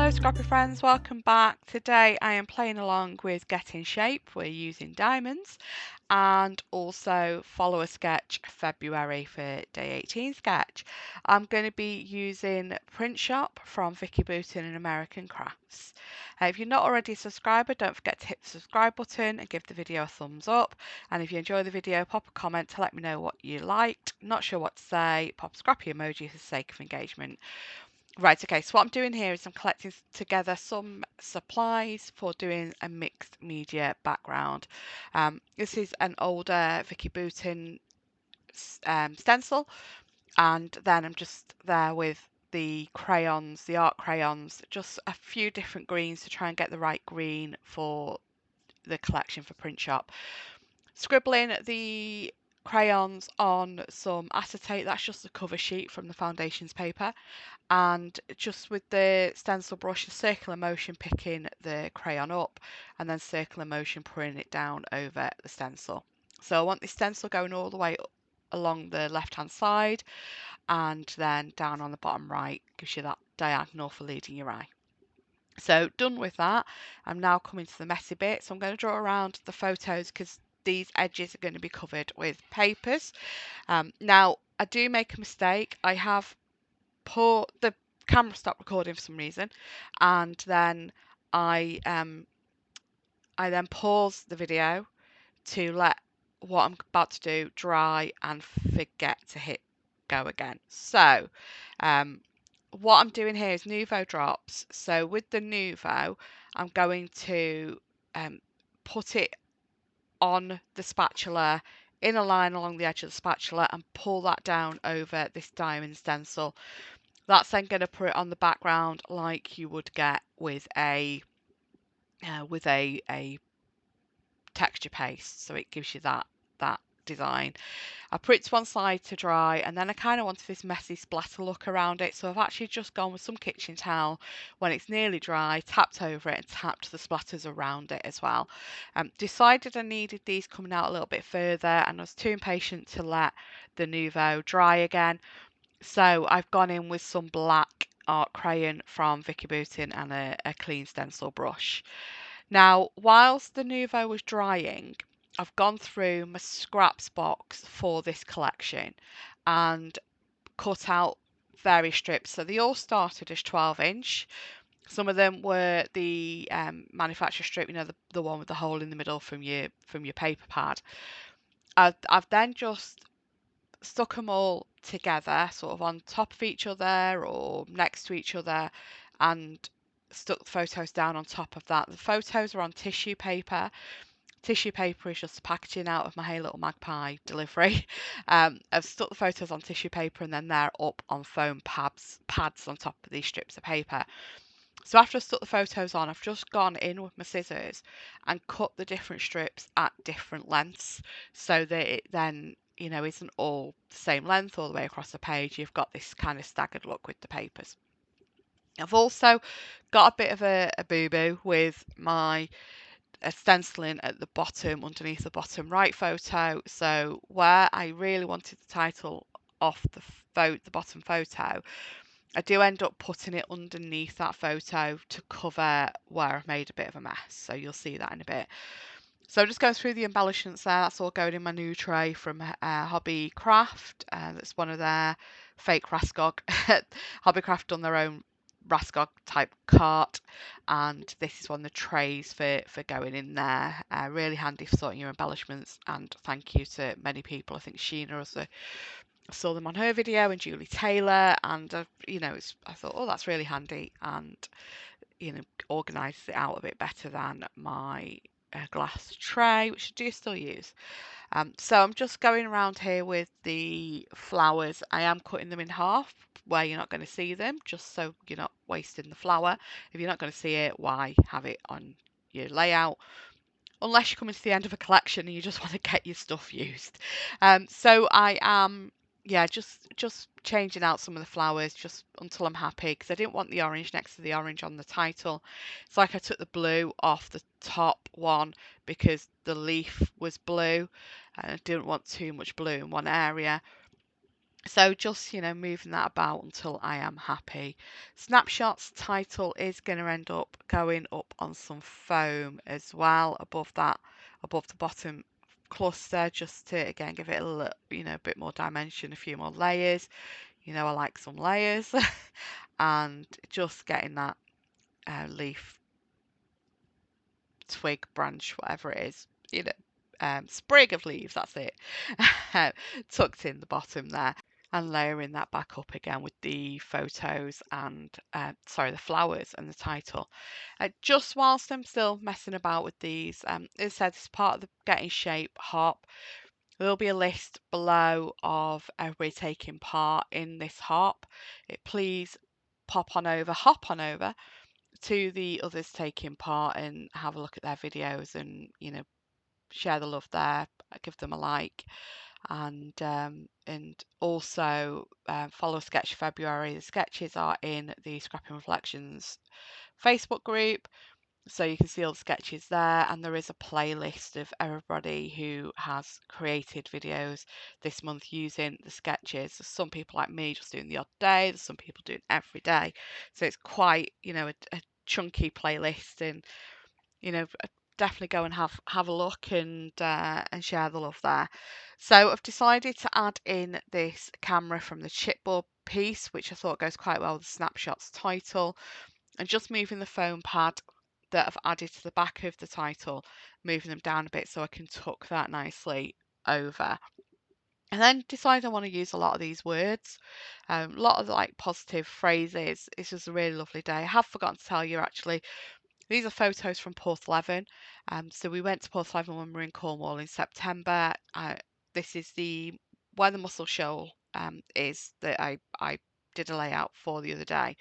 Hello Scrappy friends, welcome back. Today I am playing along with Get in Shape. We're using diamonds and also follow a sketch February for day 18 sketch. I'm going to be using Print Shop from Vicky Booten and American Crafts. If you're not already a subscriber, don't forget to hit the subscribe button and give the video a thumbs up. And if you enjoy the video, pop a comment to let me know what you liked. Not sure what to say, pop a scrappy emoji for the sake of engagement. Right, okay, so what I'm doing here is I'm collecting together some supplies for doing a mixed media background. This is an older Vicky Booten stencil, and then I'm just there with the crayons, the art crayons, just a few different greens to try and get the right green for the collection for Print Shop. Scribbling the crayons on some acetate, that's just the cover sheet from the foundations paper, and just with the stencil brush, a circular motion picking the crayon up and then circular motion putting it down over the stencil. So I want the stencil going all the way along the left hand side and then down on the bottom right, gives you that diagonal for leading your eye. So done with that, I'm now coming to the messy bit. So I'm going to draw around the photos because these edges are going to be covered with papers. Now I do make a mistake. I have the camera stopped recording for some reason, and then I then pause the video to let what I'm about to do dry and forget to hit go again. So what I'm doing here is Nuvo Drops. So with the Nuvo, I'm going to put it on the spatula in a line along the edge of the spatula and pull that down over this diamond stencil. That's then going to put it on the background like you would get with a texture paste, so it gives you that design. I put it to one side to dry, and then I kind of wanted this messy splatter look around it, so I've actually just gone with some kitchen towel when it's nearly dry, tapped over it and tapped the splatters around it as well. Decided I needed these coming out a little bit further, and I was too impatient to let the Nuvo dry again. So I've gone in with some black art crayon from Vicky Booten and a clean stencil brush. Now, whilst the Nuvo was drying, I've gone through my scraps box for this collection and cut out various strips. So they all started as 12-inch. Some of them were the manufacturer strip, you know, the one with the hole in the middle from your paper pad. I've then just stuck them all together, sort of on top of each other or next to each other, and stuck the photos down on top of that. The photos are on tissue paper. Tissue paper is just the packaging out of my Hey Little Magpie delivery. I've stuck the photos on tissue paper and then they're up on foam pads on top of these strips of paper. So after I've stuck the photos on, I've just gone in with my scissors and cut the different strips at different lengths so that it then, you know, isn't all the same length all the way across the page. You've got this kind of staggered look with the papers. I've also got a bit of a boo-boo with my stenciling at the bottom, underneath the bottom right photo. So where I really wanted the title off the bottom photo, I do end up putting it underneath that photo to cover where I've made a bit of a mess. So you'll see that in a bit. So I'm just going through the embellishments there. That's all going in my new tray from Hobbycraft. That's one of their fake Raskog. Hobbycraft done their own Raskog type cart, and this is one of the trays for going in there. Really handy for sorting your embellishments, and thank you to many people. I think Sheena also saw them on her video, and Julie Taylor, and you know, I thought, oh, that's really handy, and you know, organises it out a bit better than my glass tray, which I do still use. So I'm just going around here with the flowers. I am cutting them in half where you're not going to see them, just so you're not wasting the flower. If you're not going to see it, why have it on your layout? Unless you're coming to the end of a collection and you just want to get your stuff used. So I am, yeah, just changing out some of the flowers just until I'm happy, because I didn't want the orange next to the orange on the title. It's like I took the blue off the top one because the leaf was blue and I didn't want too much blue in one area. So just, moving that about until I am happy. Snapshots title is going to end up going up on some foam as well above that, above the bottom cluster, just to again give it a little, a bit more dimension, a few more layers. I like some layers. And just getting that leaf, twig, branch, whatever it is, sprig of leaves, that's it, tucked in the bottom there, and layering that back up again with the photos and, the flowers and the title. Just whilst I'm still messing about with these, as I said, as part of the Getting Shape hop, there'll be a list below of everybody taking part in this hop. Please hop on over to the others taking part and have a look at their videos and, share the love there, give them a like, and also follow Sketch February. The sketches are in the Scrapping Reflections Facebook group, so you can see all the sketches there, and there is a playlist of everybody who has created videos this month using the sketches. There's some people like me just doing the odd day, there's some people doing every day, so it's quite, a chunky playlist, and definitely go and have a look and share the love there. So I've decided to add in this camera from the chipboard piece, which I thought goes quite well with the Snapshots title, and just moving the foam pad that I've added to the back of the title, moving them down a bit so I can tuck that nicely over. And then decide I want to use a lot of these words, a lot of like positive phrases. It's just a really lovely day. I have forgotten to tell you actually, these are photos from Porthleven. So we went to Porthleven when we were in Cornwall in September. This is where the mussel shoal is that I did a layout for the other day.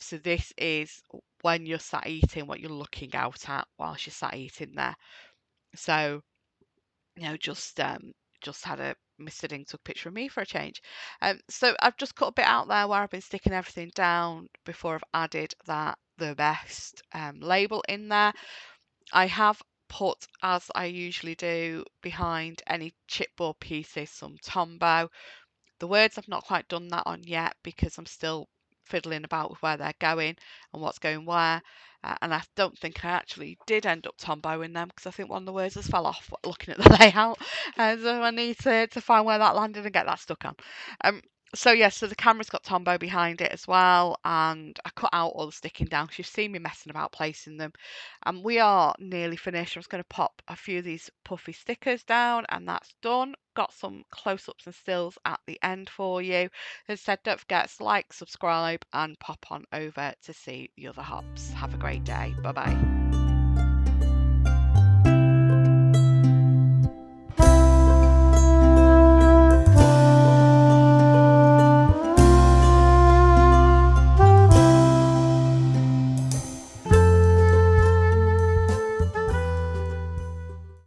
So this is when you're sat eating, what you're looking out at whilst you're sat eating there. So, just had a Mr. Ding took a picture of me for a change. So I've just cut a bit out there where I've been sticking everything down before I've added that the best label in there. I have put, as I usually do, behind any chipboard pieces some Tombow. The words I've not quite done that on yet because I'm still fiddling about with where they're going and what's going where. And I don't think I actually did end up Tombowing them because I think one of the words has fell off looking at the layout. So I need to find where that landed and get that stuck on. So yeah, so the camera's got Tombow behind it as well, and I cut out all the sticking down because you've seen me messing about placing them. And we are nearly finished. I'm just going to pop a few of these puffy stickers down, and that's done. Got some close-ups and stills at the end for you. As I said, don't forget to like, subscribe, and pop on over to see the other hops. Have a great day. Bye bye.